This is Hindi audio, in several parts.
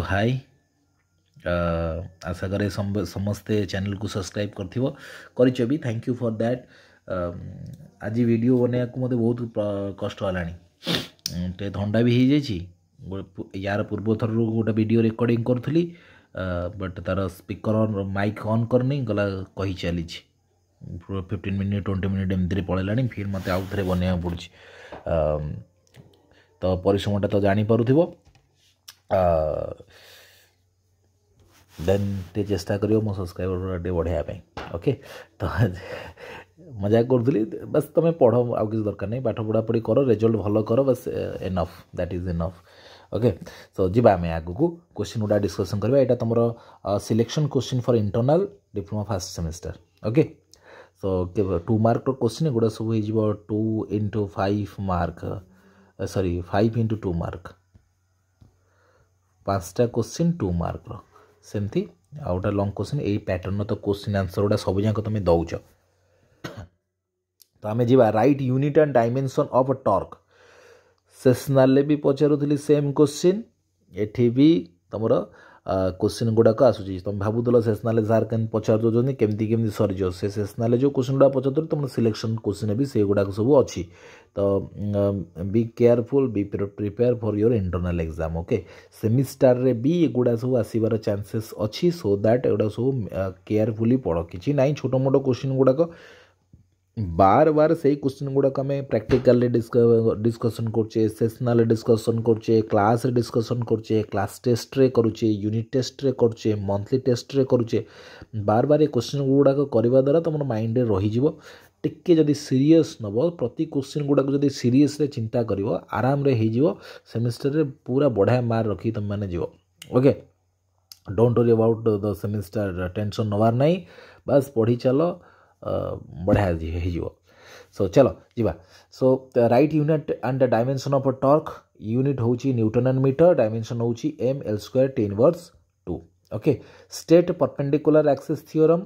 हाय आशा करे समस्ते चैनल को सब्सक्राइब कर भी थैंक यू फॉर दैट। आज वीडियो बनने को मत बहुत कष्ट है टे थंडा भी हो जाए यार पूर्व थर गोटे वीडियो रिकॉर्डिंग करी बट तार स्पीकर ऑन माइक ऑन करनी गला कही चली 15 मिनट 20 मिनट एमती पड़ेगा फिर मत आउ थे बनवा पड़ी तो परिश्रमटा तो जापर देन टे चेष्टा करियो मो सब्सक्राइबर टे बढ़ाई ओके। तो मजाक करूली बस तुम पढ़ आउ किसी दरकार नहीं पाठ पढ़ा पढ़ी कर रिजल्ट भल कर बस enough that is enough okay. So जी आम आग को क्वेश्चन गुड़ा डिस्कसन करवा यहाँ तुम selection question for internal diploma first semester okay. So 2 mark question गुड़ा सब हो 2 into 5 mark sorry 5 into 2 mark 5टा क्वेश्चन 2 मार्क सेमती आउटा लंग क्वेश्चन यही पैटर्न तो क्वेश्चन आंसर गुड़ा सब जाक तुम दौच। तो आम जा right unit and dimension of torque sessional भी पचारूली सेम क्वेश्चन एठी भी तुम क्वेश्चन गुड़ाक आसूँ तुम भावुल सेशनल सार के पचार दौरान केमती सरीज से सेशनल जो क्वेश्चन गुड़ा पचार तुम सिलेक्शन क्वेश्चन भी से गुड़ाक सब अच्छी। तो be careful be prepare for your internal exam okay. Semester रे भी एगुड़ा सब आसबार चांसेस अच्छी सो दैट एगुड़ा सब केयरफुली पढ़ कि ना छोट मोट क्वेश्चन गुड़ाक बार बार से क्वेश्चन गुड़ाक आम प्रैक्टिकल डिस्कसन करचे सेशनल डिस्कसन करचे क्लास डिस्कसन करचे क्लास टेस्ट रे करुचे यूनिट टेस्ट रे करचे मंथली टेस्ट रे करुचे बार बार ये क्वेश्चन गुड़ाक करने द्वारा तुम माइंड रही टिके जदि सीरीयस नब प्रति क्वेश्चन गुड़ाक जदि सीरीयस चिंता कर आराम रे हो सेमिस्टर रे पूरा बढ़िया मार्क रखी तुम मैंने जीव okay. Don't worry about the semester tension नवार नहीं बस पढ़ी चल बढ़िया हो। सो चलो जीवा। So right unit and dimension of torque unit हूँ न्यूटन एंड मीटर डायमेंशन हूँ m l square t inverse 2 okay. State perpendicular axis theorem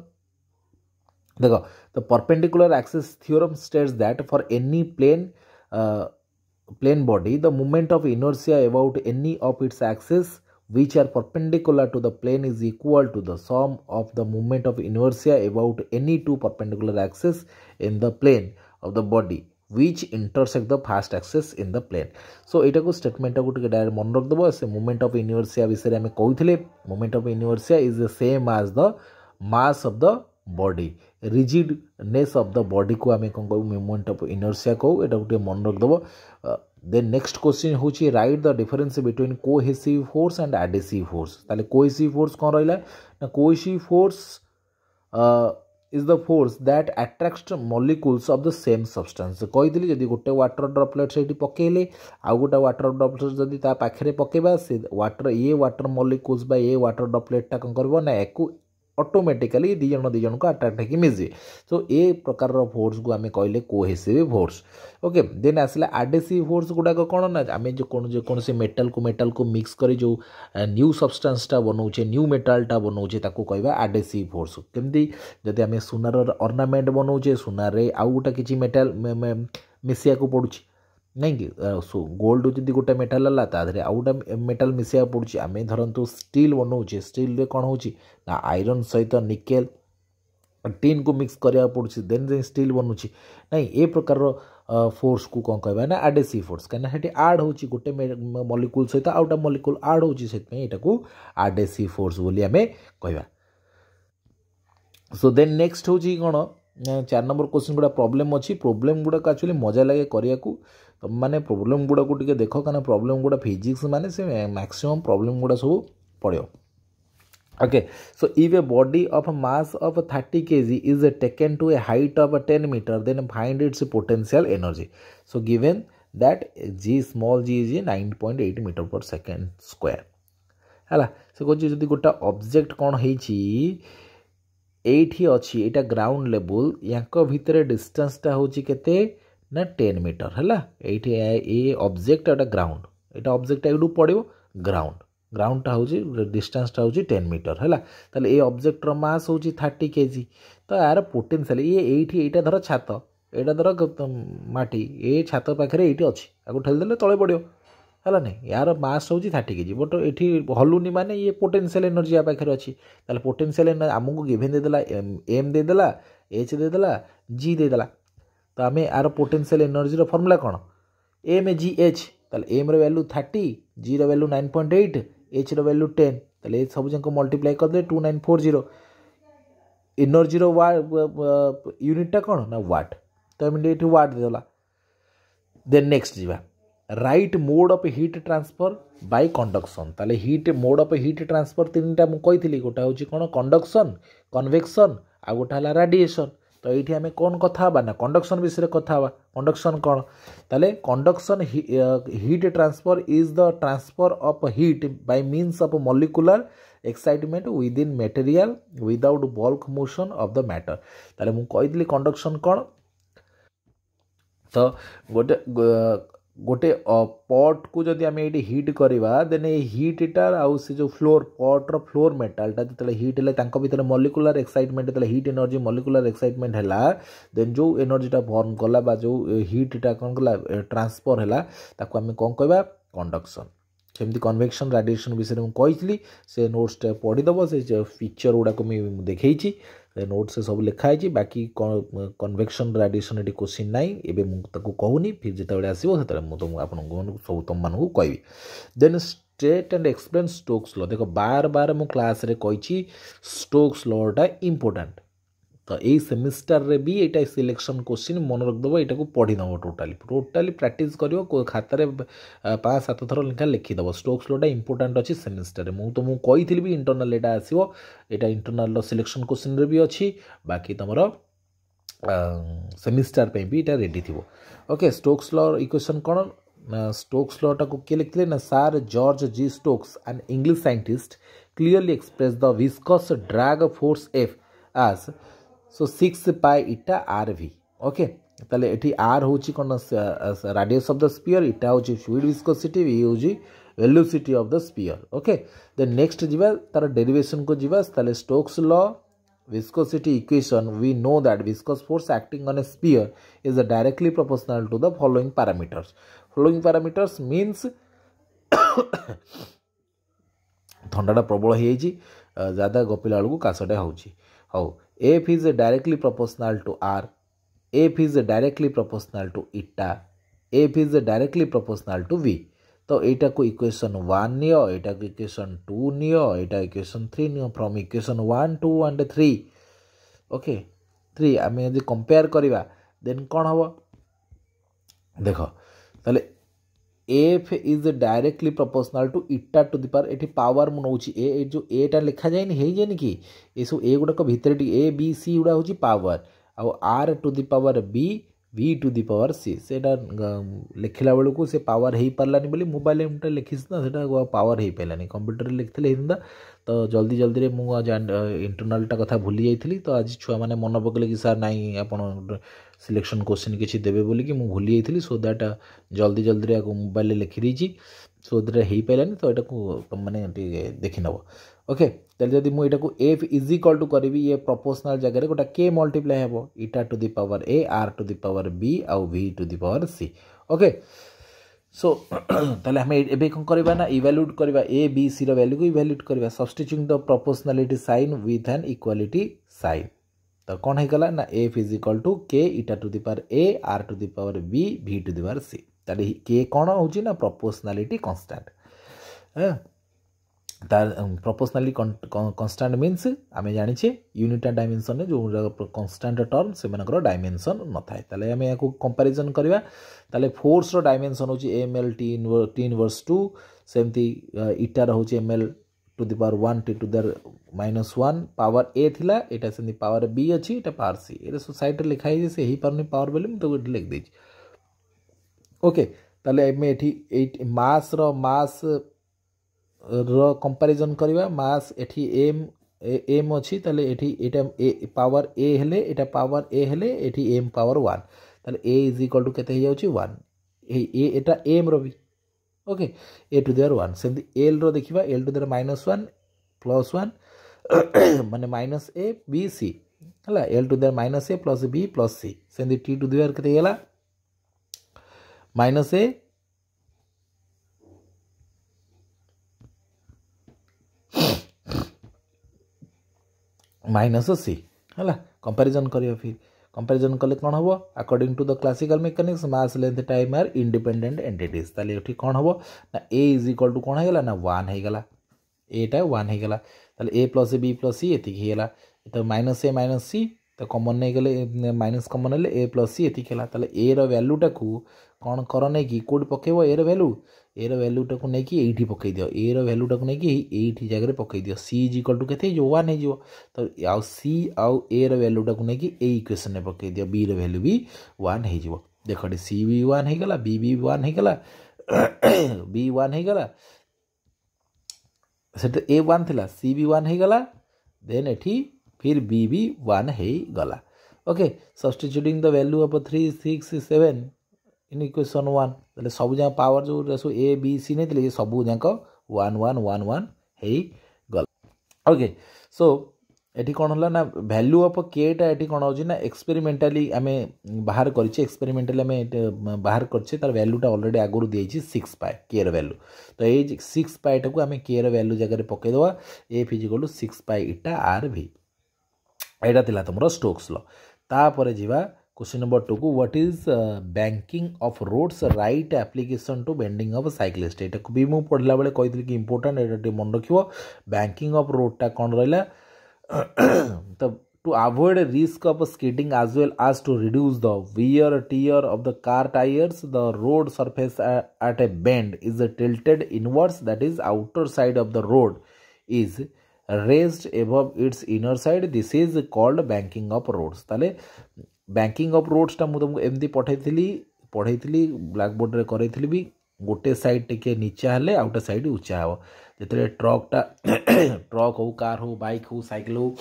देखो तो perpendicular axis theorem states that for any plane body the moment of inertia about any of its axis which are perpendicular to the plane is equal to the sum of the moment of inertia about any two perpendicular axes in the plane of the body which intersect the first axis in the plane। so एटा को स्टेटमेंट को टिके डायरेक्ट मन रख दबो से मोमेंट ऑफ इनर्शिया विषय में कहूथिले moment of inertia is the same as the mass of the body rigidness of the body को आम कौन कहू मोमेंट ऑफ इनर्शिया कहू एटा को मन रख दबो। देन नेक्स्ट क्वेश्चन हूँ right the difference between cohesive force and adhesive force ताले कोहेसिव फोर्स कौन रहा ना cohesive force is the force that attracts molecules of the same substance कही जदि गोटे वाटर ड्रॉपलेट से पकेले आउ गोटे वाटर ड्रॉपलेट जदि ता पाखरे पकेबा से वाटर ये वाटर मॉलिक्यूल्स बा ये वाटर ड्रॉपलेटा कौन करबो ना एको ऑटोमेटिकली दी जन को अट्राक्ट होगी मिजे। सो ए प्रकार फोर्स को आम कहले कोहेसिव फोर्स ओके। देन आसला एडेसिव फोर्स गुड़ाक कौन ना आम जो कौन से मेटाल को मिक्स कर जो न्यू सब्सटेंसटा बनाऊे न्यू मेटालटा बनाऊे ताको कहवा एडेसिव फोर्स केमती जदि आम सुनार ऑर्नामेंट बनाऊे सुनार आउ गोटे किसी मेटाल मिसिया को पड़ुछि नहीं कि गोल्ड जदि गोटे मेटाल है ताधे आउ गोटे मेटाल मिसैया पड़ुछि आम धरतु स्टील बनाऊे स्टील रे कौन होची ना आयरन सहित निकेल टीन को मिक्स करा पड़ुछि देन स्टील बनूची नहीं ए प्रकार फोर्स को कौन कहबा ना एडेसिव फोर्स कहीं हेटी आड होची गोटे मॉलिक्यूल सहित आउ गोटे मॉलिक्यूल आड होची सेतमें एटा को एडेसिव फोर्स बोली आमे कहबा। सो देन नेक्स्ट होची कोन 4 नंबर क्वेश्चन गुड़ा प्रॉब्लम अच्छी प्रॉब्लम गुड़ा एक्चुअली मजा लगे करिया को तुम माने प्रॉब्लम गुड़ा को टिके देखो कना प्रॉब्लम गुड़ा फिजिक्स माने से मैक्सिमम प्रॉब्लम गुड़ा सब पड़ो okay. So if a body of mass of 30 kg is taken to a height of 10 metre then find its potential energy. So given that g small g is 9.8 metre per second square है से कह जब गोटे ऑब्जेक्ट कौन एठी अच्छी यहाँ ग्राउंड लेवल या भितर डिस्टेंसटा हूँ केते ना 10 मीटर है ये ऑब्जेक्ट एटा ग्राउंड यहाँ ऑब्जेक्ट यू पड़ो ग्राउंडटा हूँ डिस्टेंसटा हूँ 10 मीटर है ताले ये ऑब्जेक्टर मास हूँ 30 kg तो यार पोटेंशियल ये धर छात यहाँ धर माटी ये छात पाखे ये अच्छी आपको ठेलीदे तले पड़ो है ना यार मास हूँ 30 kg बट ये हलुनी माने ये पोटेंशियल एनर्जी या पाखे अच्छी ताले पोटेंशियल एनर्जी आमको गिभेन देदेला एम देदेला एच देदेला जी देदेला तो आम यार पोटेंशियल एनर्जी फर्मुला कौन एम जी एच ताले एम वैल्यू 30 जी वैल्यू 9.8 एच वैल्यू 10 ताले सब जन मल्टीप्लाई करदे 2940 एनर्जी यूनिटा कौन ना वाट तो आम ये वाट देदेला देन नेक्स्ट जीवा right mode of heat transfer by conduction ताले heat mode of heat transfer तीनटा मु कही गोटा हूँ कौन कंडक्शन कन्वेक्शन आ गोटा है रेडिएशन तो ये आम कौन कथा ना कंडक्शन विषय कथा कंडक्शन कौन ताले conduction heat transfer is the transfer of heat bye means of molecular excitement with in material without bulk motion of the matter ताले मु कही कंडक्शन कौन तो गोटे गोटे पट को जदि आम ये हिट करवा देन ये हिटा आउ से जो फ्लोर पट्र फ्लोर मेटालटा जो हिट है भितर मॉलिक्यूलर एक्साइटमेंट जो हिट एनर्जी मॉलिक्यूलर एक्साइटमेंट है देन जो एनर्जीटा फॉर्म कला बा जो हिटा कौन कला ट्रांसफर है ताको आम कौन कहवा कंडक्शन सेमती कन्वेक्शन रेडिएशन विषय में कही से नोट्सटा पढ़ीदेव से पिक्चर गुड़ाक मुझे देखी नोट से सब लिखाई बाकी कन्वेक्शन रेडिएशन ये क्वेश्चन नाई एबे मुझे कहूनी फिर जिते आसो से आपको सब तुम मानू कहि then state and explain Stokes law देखो बार बार मु क्लास रे कही स्टोक्स लॉटा इंपोर्टेंट तो यही सेमिस्टर रे भी यहाँ सिलेक्शन क्वेश्चन मन रखिदेव यहाँ को पढ़ीदेव टोटाली प्रैक्टिस कर खातार 5-7 थर लेखा लिखिदेव स्टोक्स लॉटा इंपोर्टेंट अच्छी सेमिस्टर में मुझे तुमको कही भी इंटरनल यहाँ आसो यहाँ इंटरनल सिलेक्शन क्वेश्चन रे भी अच्छी बाकी तुम सेमिस्टर पे भी यहाँ रेडी थी ओके स्टोक्स लॉ इक्वेशन कौन स्टोक्स लॉ टाक किए लिखते ना sir George G Stokes an English scientist clearly express the viscous drag force F as so 6 pi eta R भी ओके ताले एठी आर होची कोन radius of the sphere eta होची फ्लूइड विस्कोसिटी वी होची velocity of the sphere okay then next जीवा तार डेरिवेशन को जीवा ताले Stokes law viscosity equation we know that viscous force acting on a sphere is directly proportional to the following parameters means थंडाटा प्रबल हो ज़्यादा गपिला बेलू काशटा हो F is directly proportional to R F is directly proportional to eta F is directly proportional to V तो यहाँ को इक्वेशन 1 नियो यहाँ को इक्वेशन 2 नियो यहाँ इक्वेशन 3 नियो फ्रॉम इक्वेशन 1 2 एंड 3 ओके 3 आम यदि कंपेयर करवा देन कौन हम देख ताले F is directly proportional to eta to the power ये पावर मुझे ए जो एटा लिखा जाए हो जाए कि ये सब ए गुड़ाक भितर ए बी सी गुड़ा हूँ पावर आउ R to the power B V to the power C से लिखला बेलू से पावर हो पारानी बोली मोबाइल मुझे लिखी ना पावर हो पारानी कंप्यूटर लिखी होता तो जल्दी जल्दी मुझे इंटरनालटा कथा भूली जाइली तो आज छुआ मैंने मन पकड़े कि सार नाई आप सिलेक्शन क्वेश्चन किसी देवे बोलिकी मुझे भूली जाइली सो दैट जल्दी जल्दी मोबाइल लिखी देती सो दैट हो पारानी तो यहाँ को तुम मैंने देखी नब ओके ताले जदि मुझे को एफ इज इक्वल टू करी ये प्रोपोर्शनल जगह गोटा के मल्टीप्लाई हे eta to the power A R to the power B आउ V to the power C okay so ताले हमें एबे कौन करबा ना इवैल्यूएट करबा ए बी सी रो वैल्यू को इवैल्यूएट करबा substituting the proportionality sign with an equality sign तो कौन है गला ना F is equal to K eta to the power A R to the power B V to the power C ताले के कौन होची ना प्रोपोर्शनलिटी कांस्टेंट है तार प्रोपोर्शनली कन्स्टांट मीन्स आम जाने यूनिट डायमेंशन में जो कन्स्टांट टर्म से डायमेंशन न थाए ताले आम या कंपैरिजन करवा ताले फोर्स रो डायमेंशन होची एम एल टी इनवर्स 2 सेमती इटार होची M L to the power 1 T to the -1 power A थिला एटा सेमती पावर बी अच्छी एटा पावर सी ए सोसाइटी लिखाई से ही पारनी पावर बोले तो लिख देछि ओके ताले एमे एठी मास रो मास कंपैरिजन करवा मास एठी एम एम अच्छी ताले एठी एटा ए पावर ए हेले एटा पावर ए हेले एठी एम पावर 1 ताले ए इज इक्वल टू केते हो जाउची 1 ए एटा एम रो भी ओके ए टू द 1 सेमती एल रो देखिबा एल टू द -1 +1 माने माइनस ए बी सी हला L to the -a plus B plus C सेमती टी टू द केते होला -a माइनस सी है कंपैरिजन करियो फिर कंपैरिजन कले कौन हम according to the classical mechanics mass length time are independent entities ताले एठी कौन हम ना ए इज इक्वल टू कौन हो गला ना 1 हो गला एटा 1 हो गला ताले ए प्लस बी प्लस सी एति गला तो माइनस ए माइनस सी तो कॉमन नहीं गले माइनस कॉमन हेले ए प्लस सी एति गला ताले ए रो वैल्यूटा को कौन कर नहीं कि कोड पकेबो ए रो वैल्यूटा को नहीं कि एठी पकई दियो ए रो वैल्यूटा को नहीं कि एठी जगह रे पकई दियो सी इज इक्वल टू केते जो 1 हे जिवो तो आउ सी आउ ए रो वैल्यूटा को नहीं कि ए इक्वेशन में पकई दियो बी रो वैल्यू भी 1 हे जिवो देखो सी भी 1 हे गला बी भी 1 हे गला बी 1 हे गला सेट ए 1 थिला सी भी 1 हे गला देन एठी फिर बी भी 1 हे गला okay substituting the value of 3 6 7 in equation 1 ताले सब जा पावर जो रेसो ए बी सी ने ये सब जाक 1 1 1 1 हे गला ओके सो एटी कौन होला ना वैल्यू ऑफ के टा एटी कौन होची ना एक्सपेरिमेंटली आमे बाहर करछि एक्सपेरिमेंटली आमे बाहर करछि तार वैल्यूटा ऑलरेडी आगुरु देछि 6 पाई के रो वैल्यू तो ए 6 पाई टा को आमे के रो वैल्यू जगह रे पके दवा F is equal to 6 pi eta R भी एटा थिला तमरो स्टोक्स लॉ तापरे जीवा क्वेश्चन नंबर 2 को what is banking of roads right application to bending of cyclist एटा को भी मु पढ़ला बेले कहितली कि इंपोर्टेंट एटा मन रखियो बैंकिंग ऑफ रोड टा कोन रहला तो to avoid risk of skidding as well as to reduce the wear tear of the car tires the road surface at a bend is tilted inwards that is outer side of the road is raised above its inner side this is called banking of roads ताले banking of roads टा मु तुमको एमदी पढ़ाई ब्लैक बोर्ड रे करैथिली भी गोटे साइड टिके नीचा हेले आउटर साइड ऊंचा हो जेतरे ट्रक हो कार हो बाइक हो साइकिल हो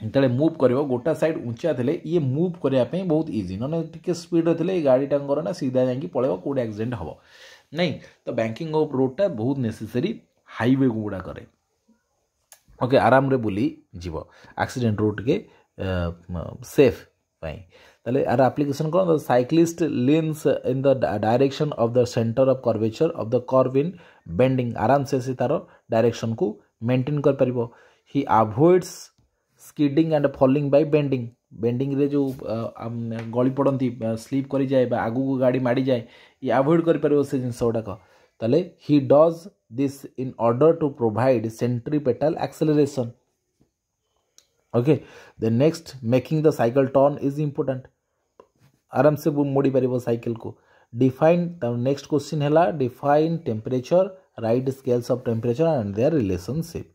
इतने मूव करिवो गोटा साइड ऊंचा थिले ये मूव करिया पे बहुत इजी न टिके स्पीड रे थिले गाड़ी टांगर ना सीधा जाके पळेबो कोड एक्सीडेंट हबो नहीं तो बैंकिंग ऑफ रोड टा बहुत नेसेसरी हाईवे गुडा करे ओके आराम रे बुली जीवो एक्सीडेंट रोड के सेफ पाई ताले आर एप्लीकेशन कोन the cyclist leans in the direction of the centre of curvature of the curve in bending आराम से तार डायरेक्शन को मेंटेन कर परिबो ही avoids skidding and falling by bending रे जो गली पड़ती स्लीप करी जाए आगु को गाड़ी माड़ी जाए ये अवॉइड कर परिबो से जिंस गुडाक ताले ही does this in order to provide centripetal acceleration okay the next making the cycle turn is important आराम से मोड़ी पारिबो साइकिल को डिफाइन नेक्स्ट क्वेश्चन हैला define temperature write scales of temperature and their relationship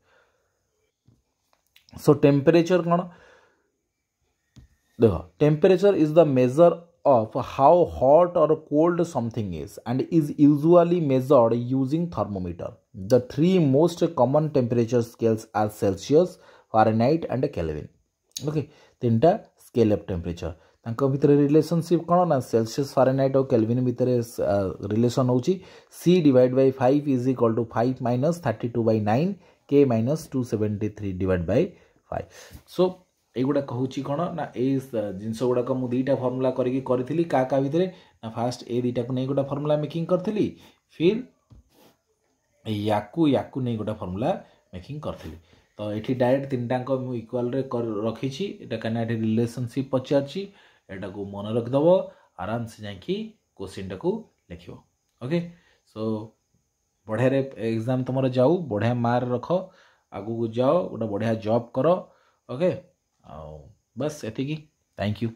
so temperature कौन देखो temperature is the measure of how hot or cold something is and is usually measured using thermometer. The three most common temperature scales are Celsius, Fahrenheit and Kelvin. Okay, तीनटा scale of temperature. तांको भितर रिलेशनशिप कौन ना सेल्सियस फारेनहाइट और केल्विन भितर रिलेशन होची c divide by 5 is equal to 5 minus 32 by 9 k minus 273 divide by 5 so एगुड़ा कहूँ कौन ना ये जिनस गुड़ाक मुझे दुईटा फर्मूला करी क्या भितर ना फास्ट ए दुईटा को नहीं गोटे फर्मूला मेकिंग करी फिर याकू नहीं गोटे फर्मूला मेकिंग करी तो ये डायरेक्ट तीन टाक मुझे इक्वाल रखी कहीं रिलेशनशिप पचार एटा को मन रखिदेव आराम से जाकि क्वेश्चन टाक लिख ओके सो बढ़िया एग्जाम तुम जाऊ बढ़िया मार्क रख आगू को जाओ गोटे बढ़िया जॉब कर ओके बस एतिकी थैंक यू।